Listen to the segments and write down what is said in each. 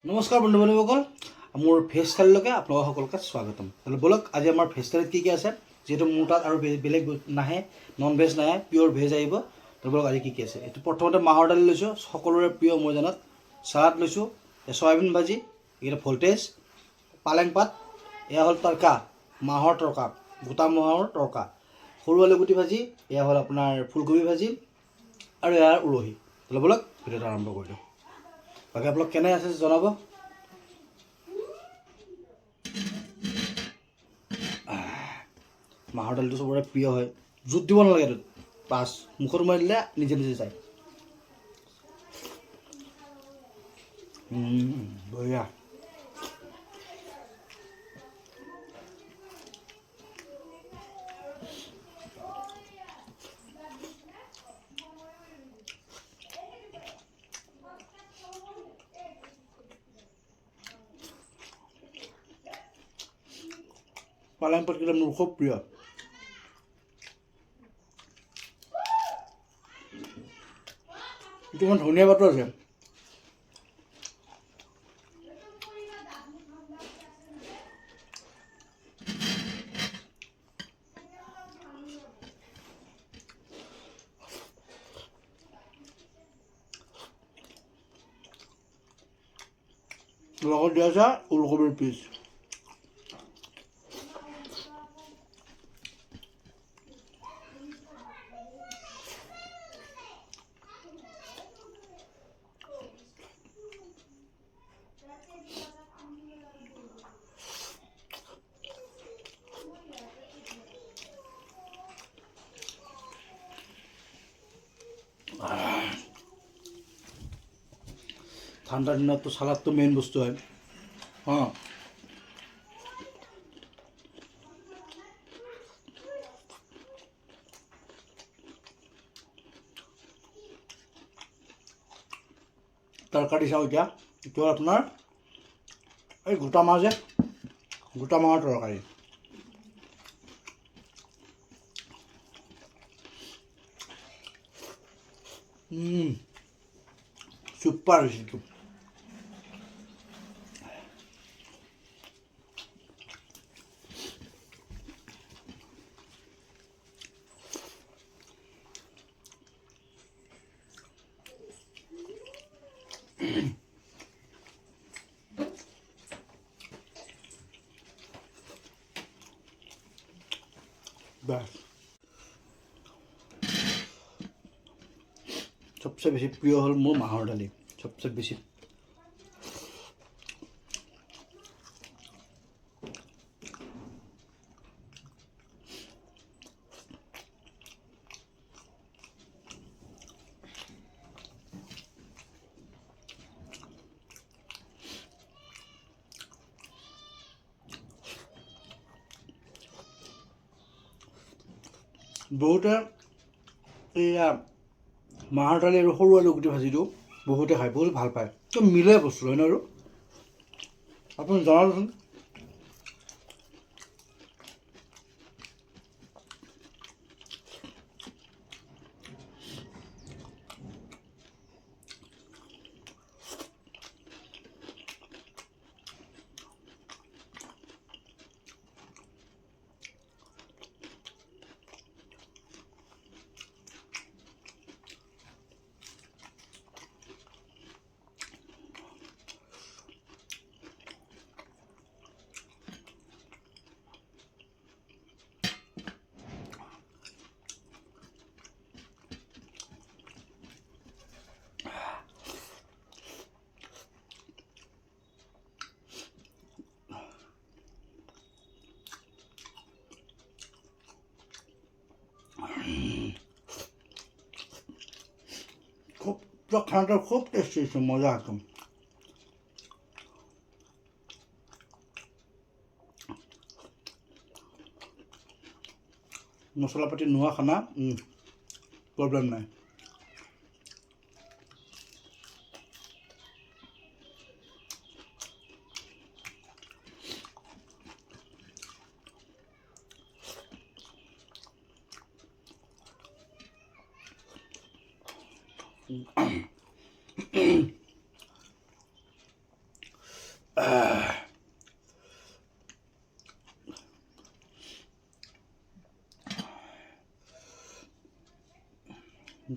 নমস্কাৰ বন্ধু বান্ধৱীসকল, মোৰ ভেজ থালিলৈকে আপোনালোক সকলোকে স্বাগতম। ব'লক আজি আমাৰ ভেজ থালিত কি আছে, যিহেতু মোৰ তাত আৰু বেলেগ নাহে, নন ভেজ নাহে, পিয়'ৰ ভেজ আহিব। ব'লক আজি কি আছে। এইটো প্ৰথমতে মাহৰ দালি লৈছোঁ, সকলোৰে প্ৰিয় মই জনাত। চালাড লৈছোঁ, চয়াবিন ভাজি, এইকেইটা ভল্টেজ, পালেং পাত, এয়া হ'ল তৰকা, মাহৰ তৰকা, গোটা মাহৰ তৰকা, সৰু আলুগুটি ভাজি, এয়া হ'ল আপোনাৰ ফুলকবি ভাজি, আৰু এয়া উৰহি। ব'লক ভিডিঅ'টো আৰম্ভ কৰি দিওঁ। বাকী আপোনালোক কেনে আছে জনাব। মাহৰ দালিটো চবৰে প্ৰিয় হয়, জোত দিব নালাগে এইটোত, বাছ মুখত সোমাই দিলে নিজে নিজে যায়। বঢ়িয়া। পালেং পাতকেইটা মোৰ খুব প্ৰিয়। এইটো ইমান ধুনীয়া পাতো আছে। লগত দিয়া আছে ওলকবিৰ পিচ। ঠাণ্ডাৰ দিনততো চালাডটো মেইন বস্তু হয়। তৰকাৰী চাওঁ এতিয়া। এইটো হ'ল আপোনাৰ এই গোটা মাছ যে, গোটা মাছৰ তৰকাৰী। চুপাৰ হৈছে এইটো। বাস সবচে বেছি প্ৰিয় হ'ল মোৰ মাহৰ দালি, সবচে বেছি। বহুতে এয়া মাহৰ দালি আৰু সৰু আলুগুটি ভাজিটো বহুতে খায়, বহুত ভাল পায়। তো মিলে বস্তু হয় ন, আৰু আপুনি জনাবচোন। খুব খানাটা খুব টেস্টি হয়েছে, মজা একদম। মশলা পাতি নোহোৱা খানা, প্ৰব্লেম নাই।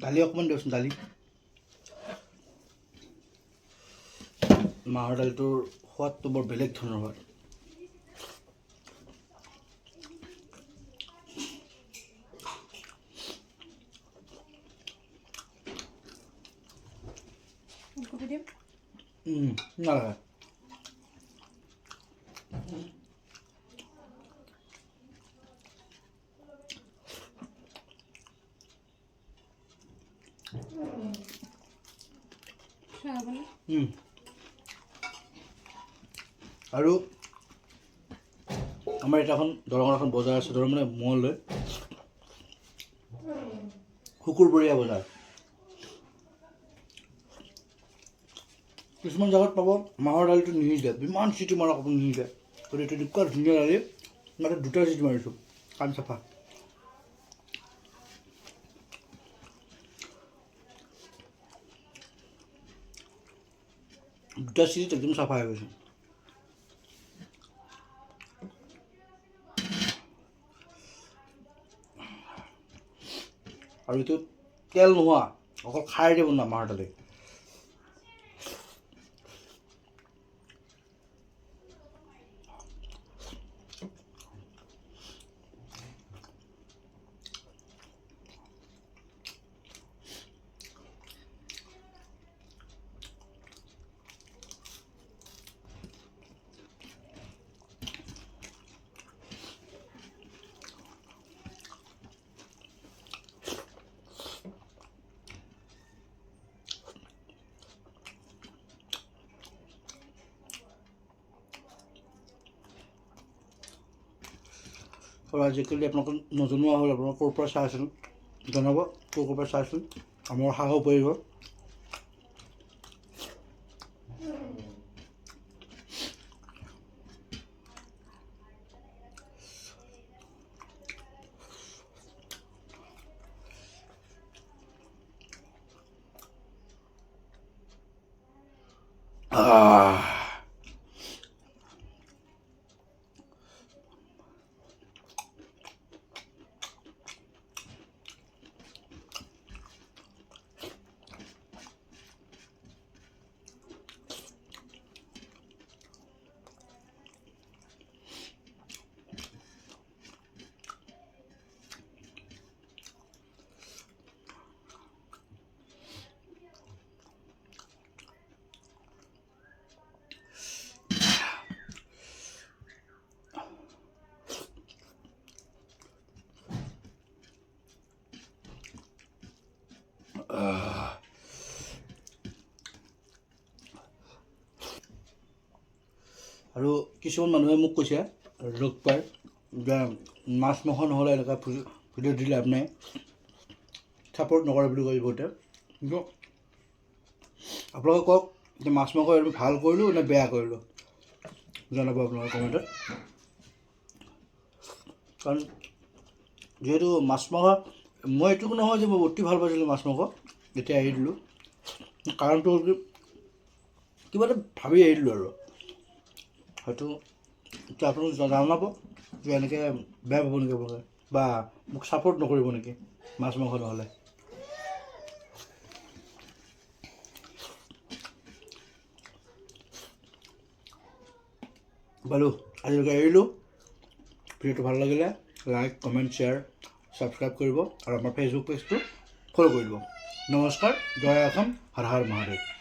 দালি অকণমান দিয়কচোন, দালি। মাহৰ দালিটোৰ সোৱাদটো বৰ বেলেগ ধৰণৰ হয়। নালাগে। আৰু আমাৰ এটা দৰঙৰ এখন বজাৰ আছে, দৰং মানে মঙলদৈ শুকুৰবৰীয়া বজাৰ। কিছুমান জেগাত পাব মাহৰ দালিটো নিসিজে, ইমান চিটি মাৰক আপুনি নিসিজে। গতিকে এইটো এনেকুৱা ধুনীয়া দালি, মাত্ৰ 2টা চিটি মাৰিছোঁ, কাণ চাফা। দুটা চিটিত একদম চাফা হৈ গৈছে। আৰু এইটো তেল নোহোৱা, অকল খাৰ দি বনোৱা মাহৰ দালি। আৰু আজিকালি আপোনালোকে নজনোৱা হ'ল, আপোনালোকে ক'ৰ পৰা চাই আছিল জনাব, ক'ৰ পৰা চাইছিল, আমাৰ সাহস পৰিব। আৰু কিছুমান মানুহে মোক কৈছে, লগ পায় যে মাছ মাংস নহ'লে এনেকুৱা ভিডিঅ' দি লাভ নাই, ছাপৰ্ট নকৰে বুলি কয় বহুতে। কিন্তু আপোনালোকে কওক যে মাছ মাংস আমি ভাল কৰিলোঁ নে বেয়া কৰিলোঁ, জনাব আপোনালোকে কমেণ্টত। কাৰণ যিহেতু মাছ মাংস, মই এইটো নহয় যে মই অতি ভাল পাইছিলোঁ মাছ মাংস, এতিয়া এৰি দিলোঁ। কাৰণটো হ'ল কি, কিবা এটা ভাবি এৰি দিলোঁ আৰু হয়তো এতিয়া আপোনালোকে জনাব যে এনেকৈ বেয়া পাব নেকি আপোনালোকে, বা মোক ছাপৰ্ট নকৰিব নেকি মাছ মাংস নহ'লে। বাৰু আজিলৈকে এৰিলোঁ। ভিডিঅ'টো ভাল লাগিলে লাইক, কমেণ্ট, শ্বেয়াৰ, ছাবস্ক্ৰাইব কৰিব আৰু আমাৰ ফেচবুক পেজটো ফ'ল' কৰি দিব। নমস্কাৰ, জয় অসম, হৰ হৰ মহাদেৱ।